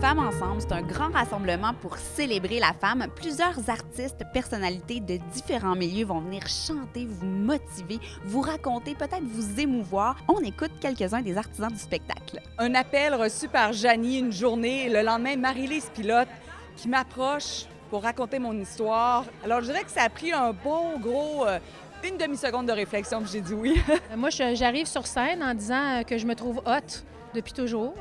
Femmes ensemble, c'est un grand rassemblement pour célébrer la femme. Plusieurs artistes, personnalités de différents milieux vont venir chanter, vous motiver, vous raconter, peut-être vous émouvoir. On écoute quelques-uns des artisans du spectacle. Un appel reçu par Janie une journée. Le lendemain, Marie-Lise Pilote qui m'approche pour raconter mon histoire. Alors, je dirais que ça a pris un bon gros... une demi-seconde de réflexion, puis j'ai dit oui. Moi, j'arrive sur scène en disant que je me trouve hot depuis toujours.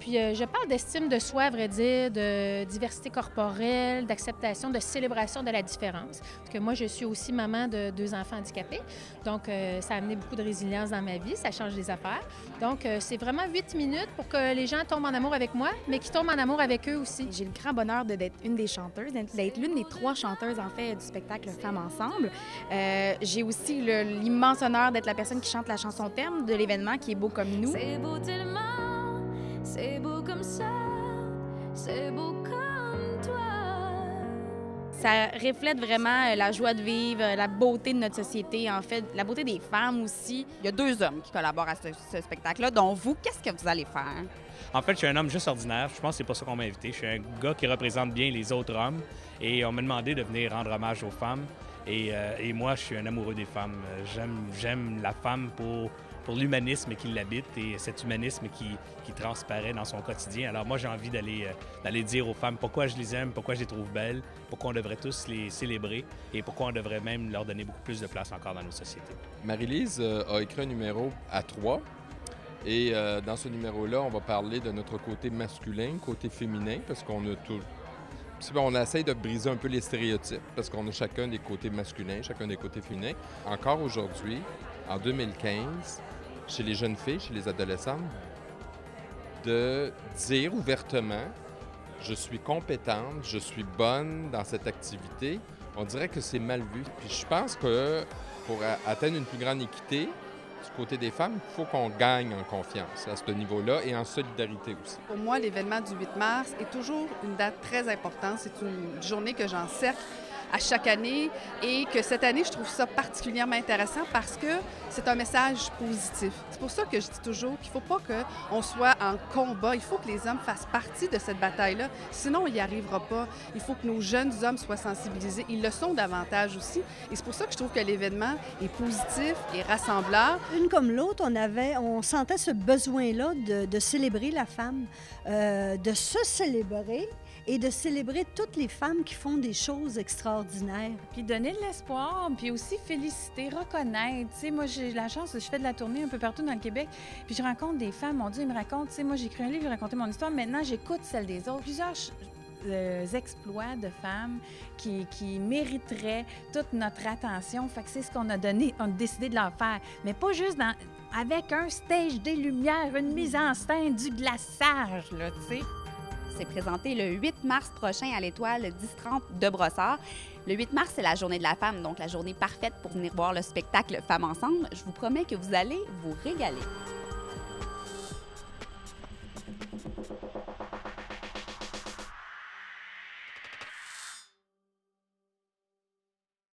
Puis je parle d'estime de soi, à vrai dire, de diversité corporelle, d'acceptation, de célébration de la différence. Parce que moi, je suis aussi maman de 2 enfants handicapés. Donc, ça a amené beaucoup de résilience dans ma vie. Ça change les affaires. Donc, c'est vraiment 8 minutes pour que les gens tombent en amour avec moi, mais qu'ils tombent en amour avec eux aussi. J'ai le grand bonheur d'être une des chanteuses, d'être l'une des 3 chanteuses, en fait, du spectacle Femmes ensemble. J'ai aussi l'immense honneur d'être la personne qui chante la chanson thème de l'événement qui est Beau comme nous. C'est beau tellement, c'est beau comme ça, c'est beau comme toi. Ça reflète vraiment la joie de vivre, la beauté de notre société, en fait, la beauté des femmes aussi. Il y a 2 hommes qui collaborent à ce spectacle-là, dont vous. Qu'est-ce que vous allez faire? En fait, je suis un homme juste ordinaire. Je pense que c'est pas ça qu'on m'a invité. Je suis un gars qui représente bien les autres hommes et on m'a demandé de venir rendre hommage aux femmes. Et moi, je suis un amoureux des femmes. J'aime la femme pour l'humanisme qui l'habite et cet humanisme qui transparaît dans son quotidien. Alors moi, j'ai envie d'aller dire aux femmes pourquoi je les aime, pourquoi je les trouve belles, pourquoi on devrait tous les célébrer et pourquoi on devrait même leur donner beaucoup plus de place encore dans nos sociétés. Marie-Lise a écrit un numéro à 3. Et dans ce numéro-là, on va parler de notre côté masculin, côté féminin, parce qu'on a tout... On essaie de briser un peu les stéréotypes, parce qu'on a chacun des côtés masculins, chacun des côtés féminins. Encore aujourd'hui, en 2015, chez les jeunes filles, chez les adolescentes, de dire ouvertement « je suis compétente, je suis bonne dans cette activité », on dirait que c'est mal vu. Puis je pense que pour atteindre une plus grande équité, du côté des femmes, il faut qu'on gagne en confiance à ce niveau-là et en solidarité aussi. Pour moi, l'événement du 8 mars est toujours une date très importante. C'est une journée que j'encercle à chaque année et que cette année, je trouve ça particulièrement intéressant parce que c'est un message positif. C'est pour ça que je dis toujours qu'il ne faut pas qu'on soit en combat. Il faut que les hommes fassent partie de cette bataille-là. Sinon, on n'y arrivera pas. Il faut que nos jeunes hommes soient sensibilisés. Ils le sont davantage aussi. Et c'est pour ça que je trouve que l'événement est positif et rassembleur. Une comme l'autre, on sentait ce besoin-là de célébrer la femme, de se célébrer et de célébrer toutes les femmes qui font des choses extraordinaires. Puis donner de l'espoir, puis aussi féliciter, reconnaître. Tu sais, moi, j'ai la chance, je fais de la tournée un peu partout dans le Québec, puis je rencontre des femmes, mon Dieu, ils me racontent, tu sais, moi, j'ai écrit un livre, j'ai raconté mon histoire, maintenant, j'écoute celle des autres. Plusieurs exploits de femmes qui mériteraient toute notre attention. Fait que c'est ce qu'on a donné, on a décidé de leur faire. Mais pas juste avec un stage, des lumières, une mise en scène, du glaçage, là, tu sais. C'est présenté le 8 mars prochain à l'Étoile 1030 de Brossard. Le 8 mars, c'est la journée de la femme, donc la journée parfaite pour venir voir le spectacle Femmes ensemble. Je vous promets que vous allez vous régaler.